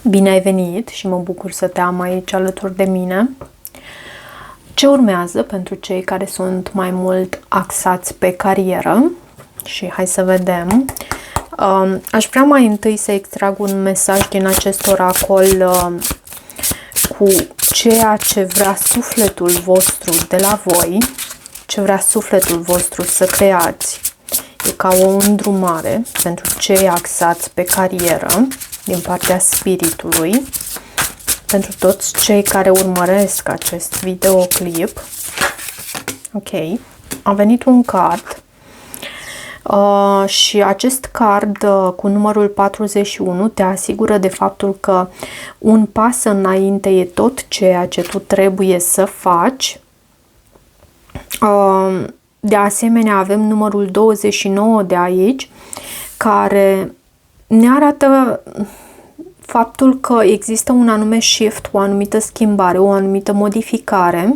Bine ai venit și mă bucur să te am aici alături de mine. Ce urmează pentru cei care sunt mai mult axați pe carieră? Și hai să vedem. Aș vrea mai întâi să extrag un mesaj din acest oracol cu ceea ce vrea sufletul vostru de la voi, ce vrea sufletul vostru să creați. E ca o îndrumare pentru cei axați pe carieră din partea spiritului, pentru toți cei care urmăresc acest videoclip. Ok, a venit un card și acest card cu numărul 41 te asigură de faptul că un pas înainte e tot ceea ce tu trebuie să faci. De asemenea, avem numărul 29 de aici, care ne arată faptul că există un anume shift, o anumită schimbare, o anumită modificare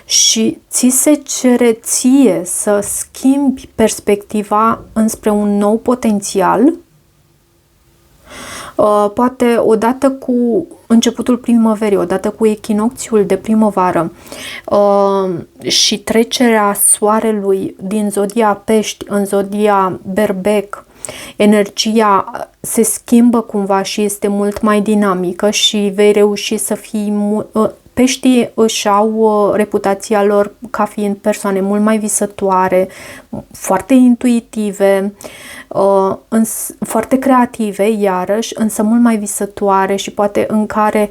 și ți se cere ție să schimbi perspectiva înspre un nou potențial. Poate odată cu începutul primăverii, odată cu echinocțiul de primăvară și trecerea soarelui din zodia Pești în zodia Berbec, energia se schimbă cumva și este mult mai dinamică și vei reuși să fii... Peștii își au reputația lor ca fiind persoane mult mai visătoare, foarte intuitive, foarte creative, iarăși, însă mult mai visătoare și poate în care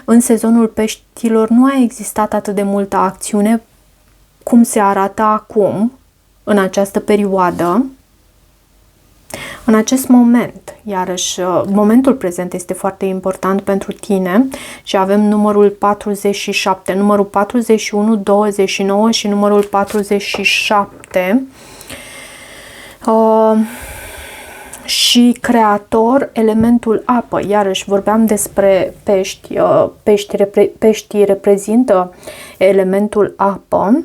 în sezonul peștilor nu a existat atât de multă acțiune cum se arată acum, în această perioadă. În acest moment, iarăși, momentul prezent este foarte important pentru tine și avem numărul 47, numărul 41, 29 și numărul 47 și creator, elementul apă. Iarăși vorbeam despre pești, peștii reprezintă elementul apă.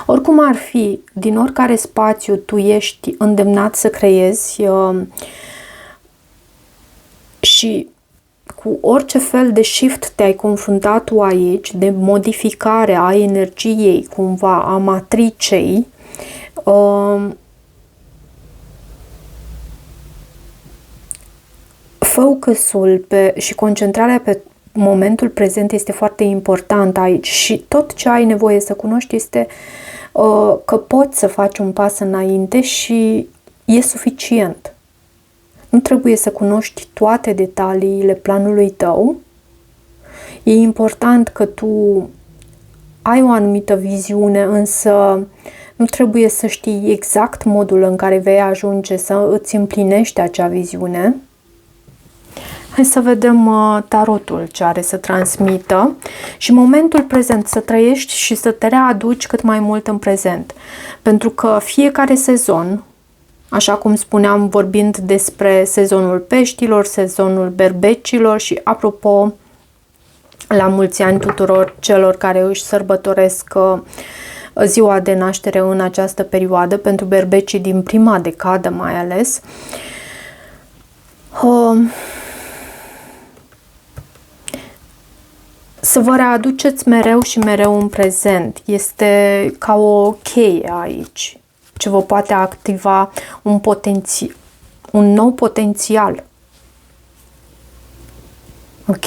Oricum ar fi, din oricare spațiu tu ești îndemnat să creezi și cu orice fel de shift te-ai confruntat tu aici, de modificare a energiei, cumva, a matricei, focusul și concentrarea pe momentul prezent este foarte important aici și tot ce ai nevoie să cunoști este că poți să faci un pas înainte și e suficient. Nu trebuie să cunoști toate detaliile planului tău. E important că tu ai o anumită viziune, însă nu trebuie să știi exact modul în care vei ajunge să îți împlinești acea viziune. Hai să vedem tarotul ce are să transmită și momentul prezent, să trăiești și să te readuci cât mai mult în prezent. Pentru că fiecare sezon, așa cum spuneam vorbind despre sezonul peștilor, sezonul berbecilor și apropo, la mulți ani tuturor celor care își sărbătoresc ziua de naștere în această perioadă, pentru berbecii din prima decadă mai ales, să vă readuceți mereu și mereu în prezent. Este ca o cheie aici, ce vă poate activa un nou potențial. Ok.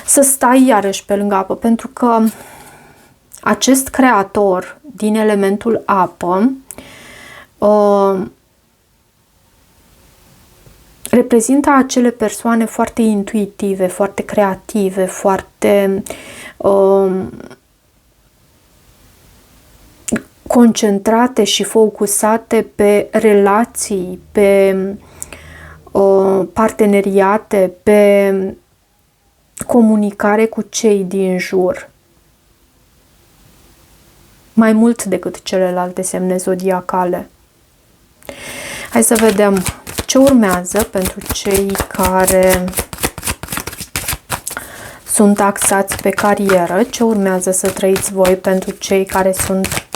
Să stai iarăși pe lângă apă, pentru că acest creator din elementul apă reprezintă acele persoane foarte intuitive, foarte creative, foarte concentrate și focusate pe relații, pe parteneriate, pe comunicare cu cei din jur. Mai mult decât celelalte semne zodiacale. Hai să vedem ce urmează pentru cei care sunt axați pe carieră, ce urmează să trăiți voi pentru cei care sunt,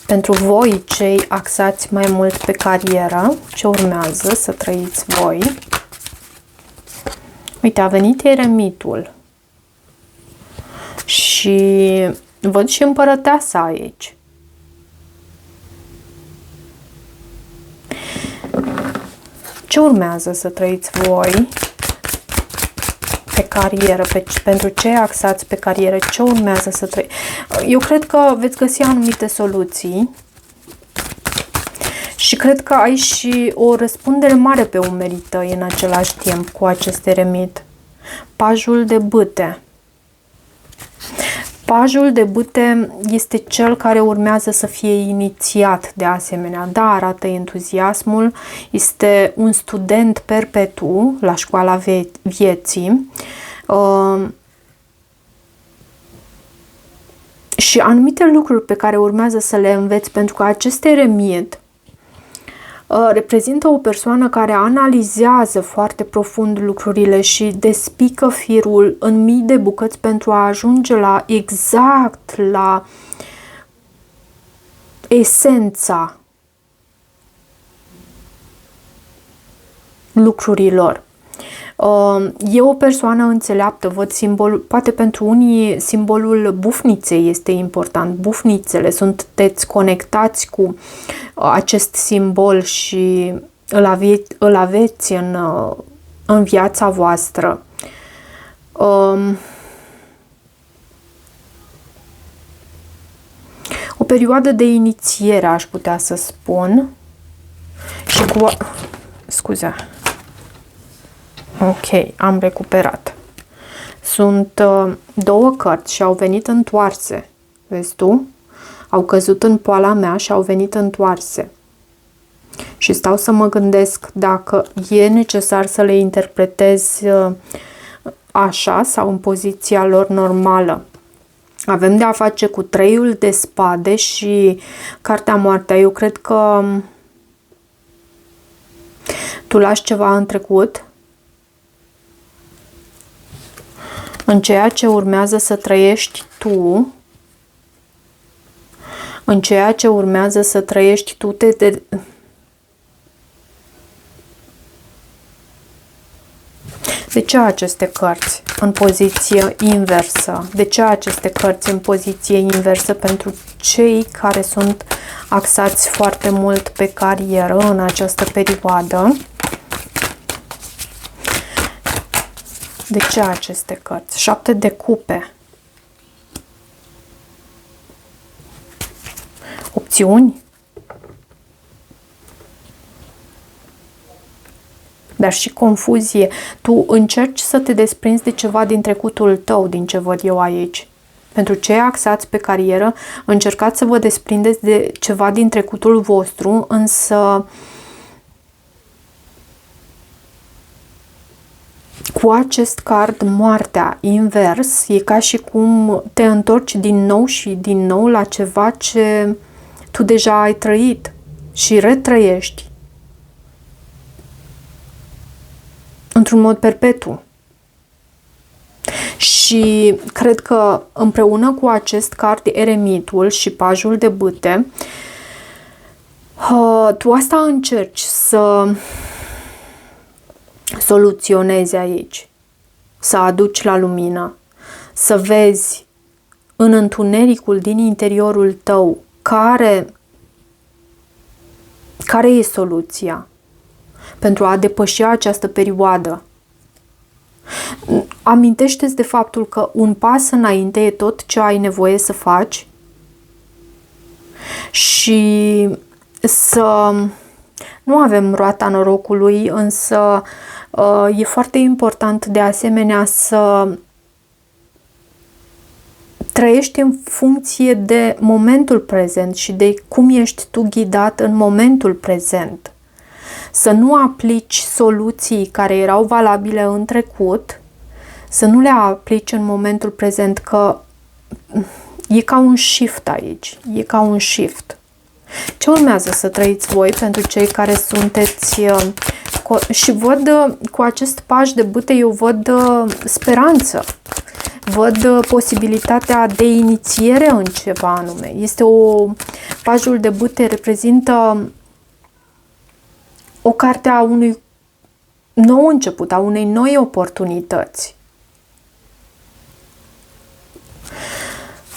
pentru voi cei axați mai mult pe carieră, ce urmează să trăiți voi. Uite, a venit eremitul și văd și împărăteasa aici. Ce urmează să trăiți voi pe carieră, pentru cei axați pe carieră, ce urmează să trăiți? Eu cred că veți găsi anumite soluții și cred că ai și o răspundere mare pe umerii tăi în același timp cu acest eremit. Pajul de bâte. Pajul de bâte este cel care urmează să fie inițiat de asemenea. Da, arată entuziasmul, este un student perpetu la școala vieții și anumite lucruri pe care urmează să le înveți, pentru că acest eremit reprezintă o persoană care analizează foarte profund lucrurile și despică firul în mii de bucăți pentru a ajunge la exact la esența lucrurilor. E o persoană înțeleaptă, văd simbolul, poate pentru unii simbolul bufniței este important. Bufnițele, sunteți conectați cu acest simbol și îl aveți în viața voastră. O perioadă de inițiere, aș putea să spun. Și cu... Scuze. Ok, am recuperat. Sunt două cărți și au venit întoarse. Vezi tu? Au căzut în poala mea și au venit întoarse. Și stau să mă gândesc dacă e necesar să le interpretez așa sau în poziția lor normală. Avem de a face cu treiul de spade și cartea moartea. Eu cred că tu lași ceva în trecut, în ceea ce urmează să trăiești tu, în ceea ce urmează să trăiești tu, De ce aceste cărți în poziție inversă? De ce aceste cărți în poziție inversă pentru cei care sunt axați foarte mult pe carieră în această perioadă? De ce aceste cărți? 7 de cupe. Opțiuni? Dar și confuzie. Tu încerci să te desprinzi de ceva din trecutul tău, din ce văd eu aici. Pentru cei axați pe carieră, încercați să vă desprindeți de ceva din trecutul vostru, însă cu acest card, moartea, invers, e ca și cum te întorci din nou și din nou la ceva ce tu deja ai trăit și retrăiești într-un mod perpetu. Și cred că împreună cu acest card, eremitul și pajul de bâte, tu asta încerci să soluționezi aici, să aduci la lumină, să vezi în întunericul din interiorul tău care e soluția pentru a depăși această perioadă. Amintește-ți de faptul că un pas înainte e tot ce ai nevoie să faci și să nu avem roata norocului, însă e foarte important de asemenea să trăiești în funcție de momentul prezent și de cum ești tu ghidat în momentul prezent. Să nu aplici soluții care erau valabile în trecut, să nu le aplici în momentul prezent, că e ca un shift aici, e ca un shift. Ce urmează să trăiți voi pentru cei care sunteți și văd cu acest paj de bâte, eu văd speranță, Văd posibilitatea de inițiere în ceva anume. Este pajul de bâte reprezintă o carte a unui nou început, a unei noi oportunități.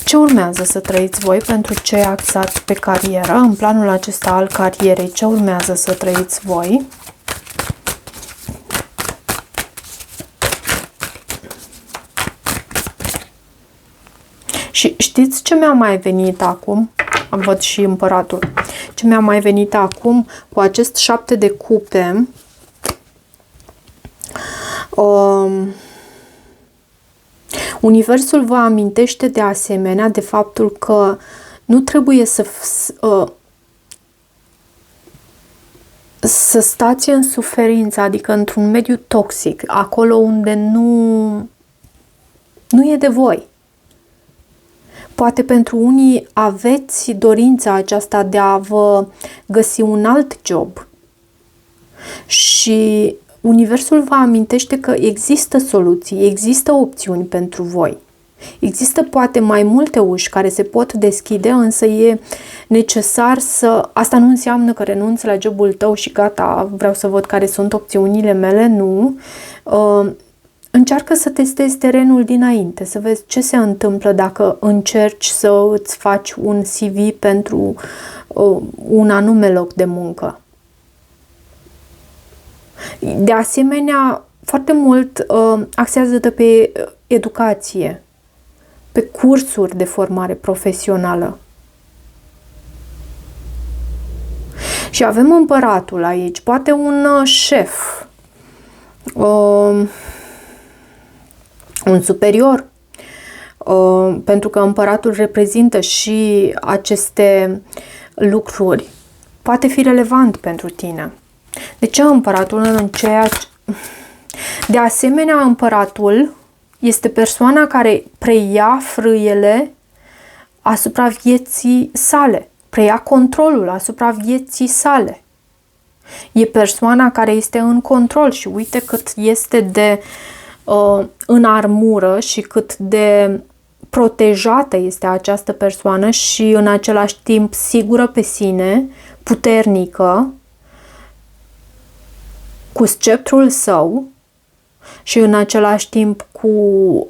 Ce urmează să trăiți voi pentru cei axați pe carieră? În planul acesta al carierei, ce urmează să trăiți voi? Și știți ce mi-a mai venit acum? Văd și împăratul. Ce mi-a mai venit acum cu acest 7 de cupe? Universul vă amintește de asemenea de faptul că nu trebuie să stați în suferință, adică într-un mediu toxic, acolo unde nu e de voi. Poate pentru unii aveți dorința aceasta de a vă găsi un alt job și Universul vă amintește că există soluții, există opțiuni pentru voi. Există poate mai multe uși care se pot deschide, însă e necesar să... Asta nu înseamnă că renunți la jobul tău și gata, vreau să văd care sunt opțiunile mele, nu. Încearcă să testezi terenul dinainte, să vezi ce se întâmplă dacă încerci să îți faci un CV pentru un anume loc de muncă. De asemenea, foarte mult axează-te pe educație, pe cursuri de formare profesională. Și avem împăratul aici, poate un șef, un superior, pentru că împăratul reprezintă și aceste lucruri. Poate fi relevant pentru tine. De ce împăratul în ceea ce... De asemenea, împăratul este persoana care preia frâiele asupra vieții sale, preia controlul asupra vieții sale. E persoana care este în control și uite cât este de în armură și cât de protejată este această persoană și în același timp sigură pe sine, puternică, cu sceptrul său și în același timp cu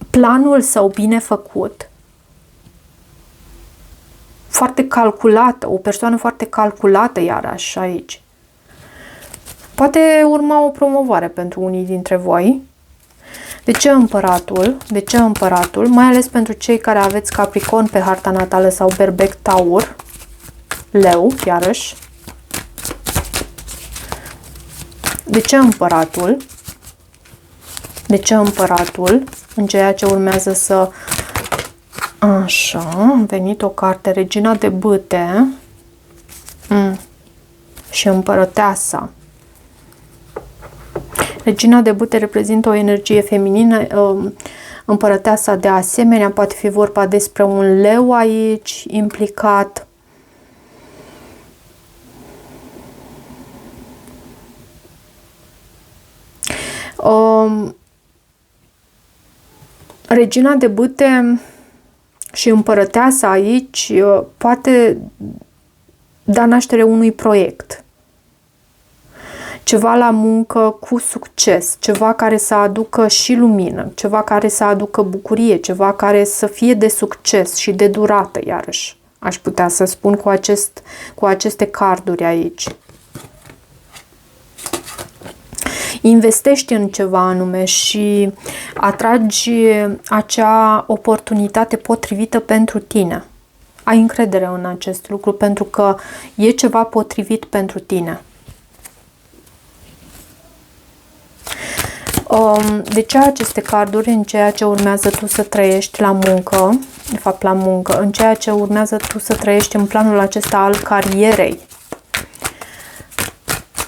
planul său bine făcut, foarte calculată, o persoană foarte calculată iarăși aici. Poate urma o promovare pentru unii dintre voi. De ce împăratul? De ce împăratul? Mai ales pentru cei care aveți Capricorn pe harta natală sau Berbec Taur, Leu, iarăși. De ce împăratul? De ce împăratul? În ceea ce urmează să... Așa, a venit o carte, Regina de Bâte și Împărăteasa. Regina de Bâte reprezintă o energie feminină, Împărăteasa de asemenea, poate fi vorba despre un leu aici implicat. Regina de Bâte și Împărăteasa aici poate da naștere unui proiect. Ceva la muncă cu succes, ceva care să aducă și lumină, ceva care să aducă bucurie, ceva care să fie de succes și de durată, iarăși. Aș putea să spun cu aceste carduri aici. Investești în ceva anume și atragi acea oportunitate potrivită pentru tine. Ai încredere în acest lucru pentru că e ceva potrivit pentru tine. De ce aceste carduri în ceea ce urmează tu să trăiești la muncă, de fapt la muncă, în ceea ce urmează tu să trăiești în planul acesta al carierei?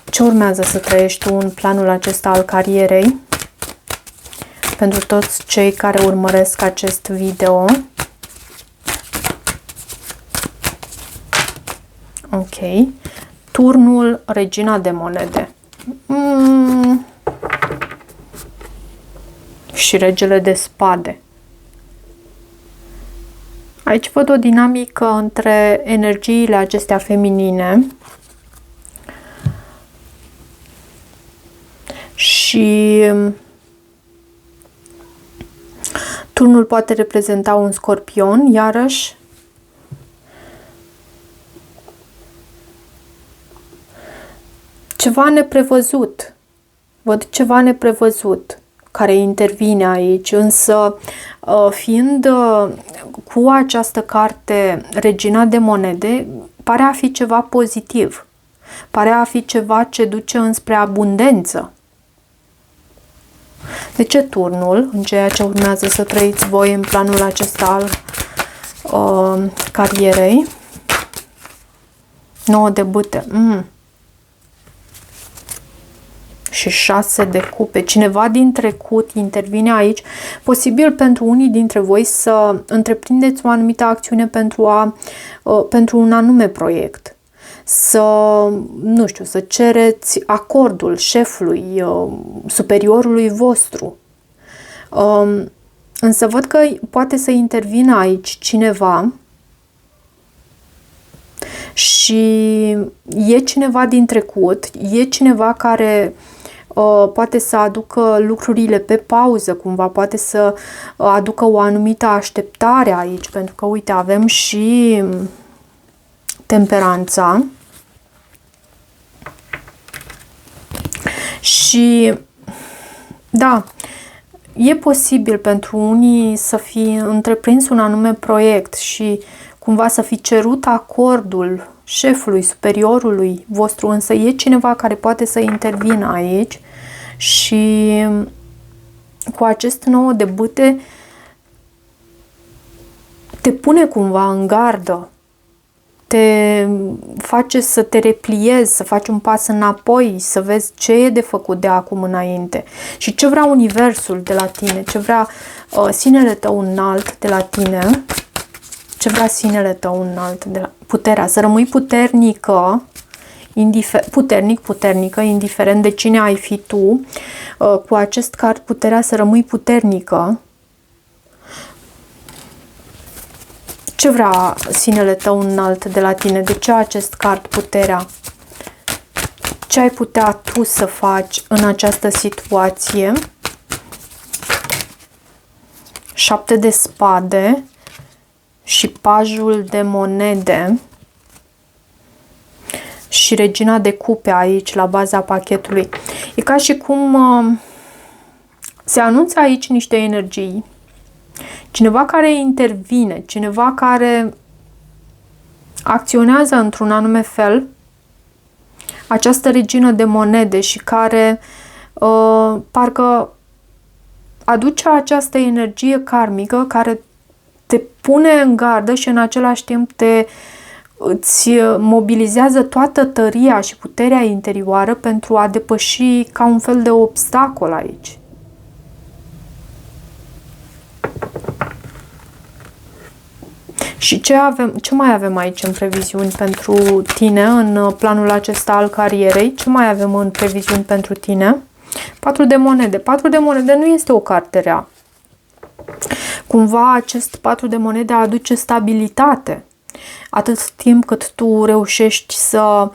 Ce urmează să trăiești tu în planul acesta al carierei? Pentru toți cei care urmăresc acest video. Ok. Turnul Regina de Monede. și regele de spade. Aici văd o dinamică între energiile acestea feminine și turnul poate reprezenta un scorpion, iarăși. Ceva neprevăzut. Văd ceva neprevăzut care intervine aici, însă fiind cu această carte Regina de monede, pare a fi ceva pozitiv. Pare a fi ceva ce duce înspre abundență. De ce turnul, în ceea ce urmează să trăiți voi în planul acesta al carierei? 9 de bâte. Și 6 de cupe. Cineva din trecut intervine aici. Posibil pentru unii dintre voi să întreprindeți o anumită acțiune pentru un anume proiect. Să, nu știu, să cereți acordul șefului, superiorului vostru. Însă văd că poate să intervină aici cineva și e cineva din trecut, e cineva care poate să aducă lucrurile pe pauză cumva, poate să aducă o anumită așteptare aici, pentru că, uite, avem și temperanța și, da, e posibil pentru unii să fi întreprins un anume proiect și cumva să fi cerut acordul șefului, superiorului vostru, însă e cineva care poate să intervină aici și cu acest 9 de bâte te pune cumva în gardă, te face să te repliezi, să faci un pas înapoi, să vezi ce e de făcut de acum înainte și ce vrea universul de la tine, ce vrea sinele tău înalt de la tine. Ce vrea sinele tău înalt de la puterea, să rămâi puternică, puternică, indiferent de cine ai fi tu, cu acest card puterea să rămâi puternică. Ce vrea sinele tău înalt de la tine? De ce acest card puterea? Ce ai putea tu să faci în această situație? 7 de spade și pajul de monede și regina de cupe aici la baza pachetului. E ca și cum se anunță aici niște energii, cineva care intervine, cineva care acționează într-un anume fel, această regină de monede și care parcă aduce această energie karmică care te pune în gardă și în același timp îți mobilizează toată tăria și puterea interioară pentru a depăși ca un fel de obstacol aici. Și ce mai avem aici în previziuni pentru tine, în planul acesta al carierei? Ce mai avem în previziuni pentru tine? 4 de monede. 4 de monede nu este o carte rea. Cumva acest 4 de monede aduce stabilitate. Atât timp cât tu reușești să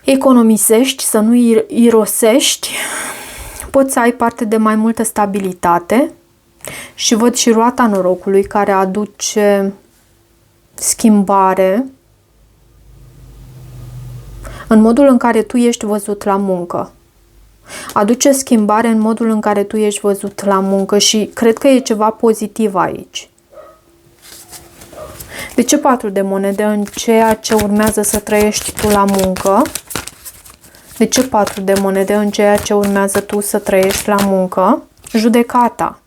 economisești, să nu irosești, poți să ai parte de mai multă stabilitate. Și văd și roata norocului care aduce schimbare în modul în care tu ești văzut la muncă. Aduce schimbare în modul în care tu ești văzut la muncă și cred că e ceva pozitiv aici. De ce 4 de monede în ceea ce urmează să trăiești tu la muncă? De ce 4 de monede în ceea ce urmează tu să trăiești la muncă? Judecata.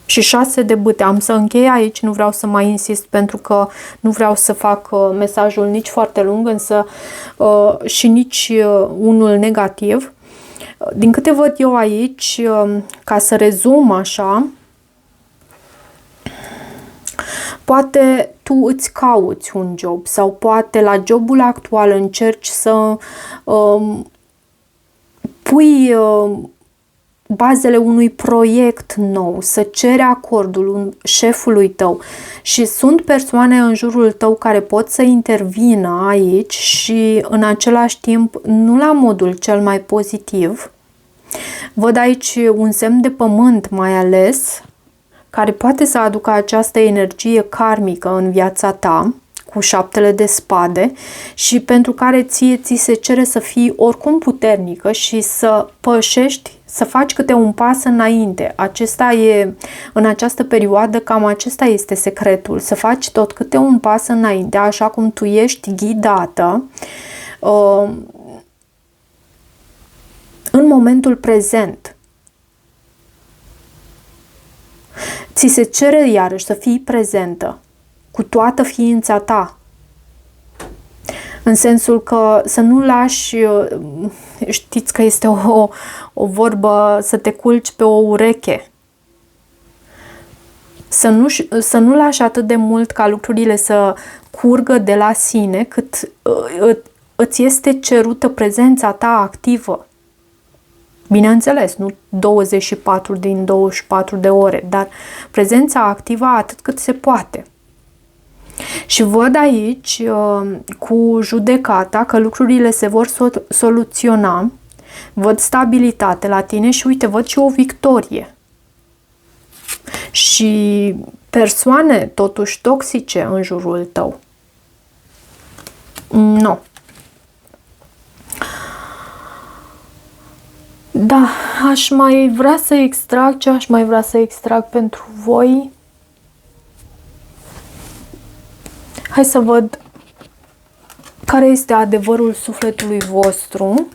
Și 6 de bâte. Am să închei aici, nu vreau să mai insist pentru că nu vreau să fac mesajul nici foarte lung, însă și nici unul negativ. Din câte văd eu aici, ca să rezum așa, poate tu îți cauți un job sau poate la jobul actual încerci să pui bazele unui proiect nou, să ceri acordul șefului tău și sunt persoane în jurul tău care pot să intervină aici și în același timp nu la modul cel mai pozitiv. Văd aici un semn de pământ mai ales, care poate să aducă această energie karmică în viața ta, cu 7 de spade, și pentru care ți se cere să fii oricum puternică și să pășești, să faci câte un pas înainte. Acesta e, în această perioadă, cam acesta este secretul, să faci tot câte un pas înainte, așa cum tu ești ghidată în momentul prezent. Ți se cere iarăși să fii prezentă cu toată ființa ta. În sensul că să nu lași, știți că este o vorbă, să te culci pe o ureche. Să nu lași atât de mult ca lucrurile să curgă de la sine, cât îți este cerută prezența ta activă. Bineînțeles, nu 24 din 24 de ore, dar prezența activă atât cât se poate. Și văd aici, cu judecata, că lucrurile se vor soluționa, văd stabilitate la tine și uite, văd și o victorie. Și persoane totuși toxice în jurul tău. Nu. Da, aș mai vrea să extrag, ce aș mai vrea să extrag pentru voi? Hai să văd care este adevărul sufletului vostru.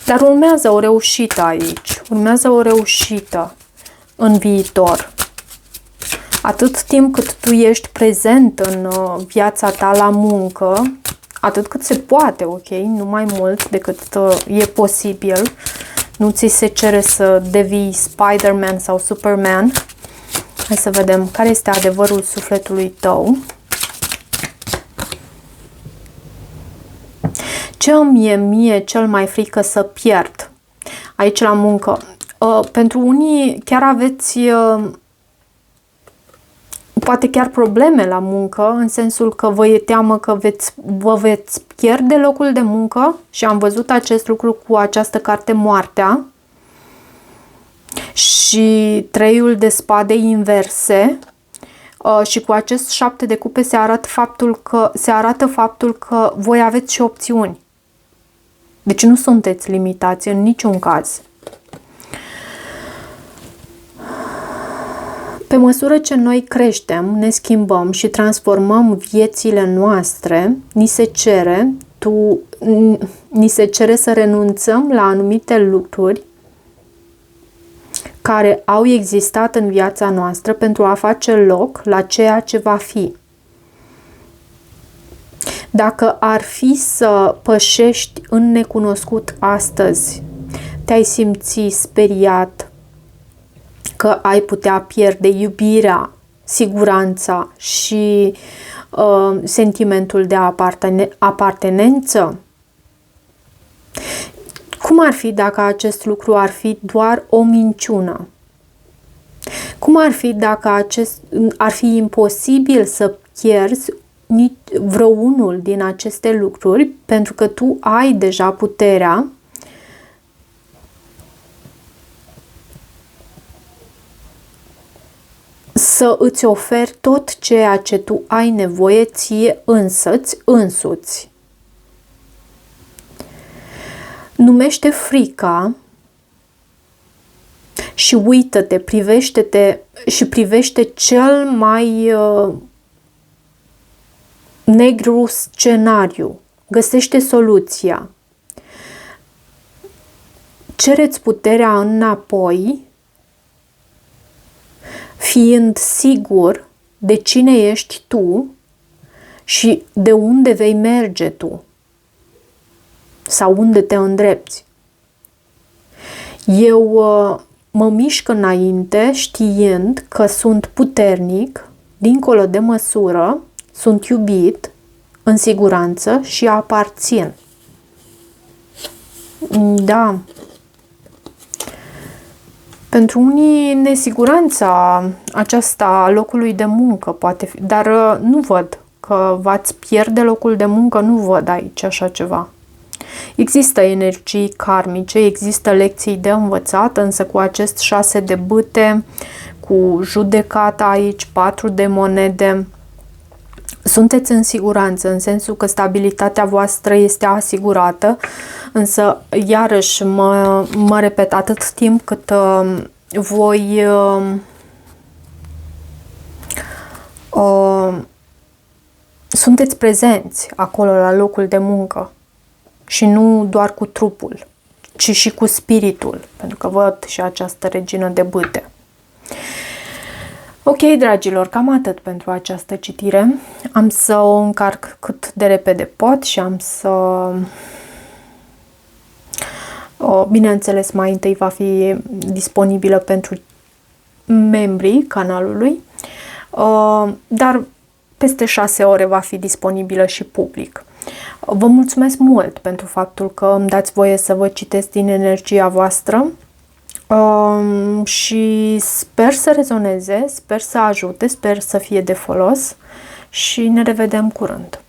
Dar urmează o reușită aici. Urmează o reușită în viitor. Atât timp cât tu ești prezent în viața ta la muncă, atât cât se poate, ok? Nu mai mult decât e posibil. Nu ți se cere să devii Spider-Man sau Superman. Hai să vedem care este adevărul sufletului tău. Ce îmi e mie cel mai frică să pierd aici la muncă? Pentru unii chiar aveți poate chiar probleme la muncă, în sensul că vă e teamă că vă veți pierde locul de muncă și am văzut acest lucru cu această carte Moartea și 3 de spade inverse și cu acest 7 de cupe se arată faptul că voi aveți și opțiuni. Deci nu sunteți limitați în niciun caz. Pe măsură ce noi creștem, ne schimbăm și transformăm viețile noastre, ni se cere să renunțăm la anumite lucruri care au existat în viața noastră pentru a face loc la ceea ce va fi. Dacă ar fi să pășești în necunoscut astăzi, te-ai simți speriat că ai putea pierde iubirea, siguranța și sentimentul de apartenență? Cum ar fi dacă acest lucru ar fi doar o minciună? Cum ar fi dacă ar fi imposibil să pierzi vreunul din aceste lucruri pentru că tu ai deja puterea să îți oferi tot ceea ce tu ai nevoie ție însuți. Numește frica și uită-te, privește-te și privește cel mai negru scenariu. Găsește soluția. Cereți puterea înapoi, fiind sigur de cine ești tu și de unde vei merge tu sau unde te îndrepți. Eu mă mișc înainte știind că sunt puternic, dincolo de măsură, sunt iubit, în siguranță și aparțin. Da, Pentru unii, nesiguranța aceasta a locului de muncă poate fi, dar nu văd că v-ați pierde locul de muncă, nu văd aici așa ceva. Există energii karmice, există lecții de învățat, însă cu acest 6 de bâte, cu judecata aici, 4 de monede, sunteți în siguranță, în sensul că stabilitatea voastră este asigurată, însă, iarăși, mă repet, atât timp cât voi sunteți prezenți acolo la locul de muncă și nu doar cu trupul, ci și cu spiritul, pentru că văd și această regină de bâte. Ok, dragilor, cam atât pentru această citire. Am să o încarc cât de repede pot și am să... bineînțeles, mai întâi va fi disponibilă pentru membrii canalului, dar peste 6 ore va fi disponibilă și public. Vă mulțumesc mult pentru faptul că îmi dați voie să vă citesc din energia voastră și sper să rezoneze, sper să ajute, sper să fie de folos și ne revedem curând.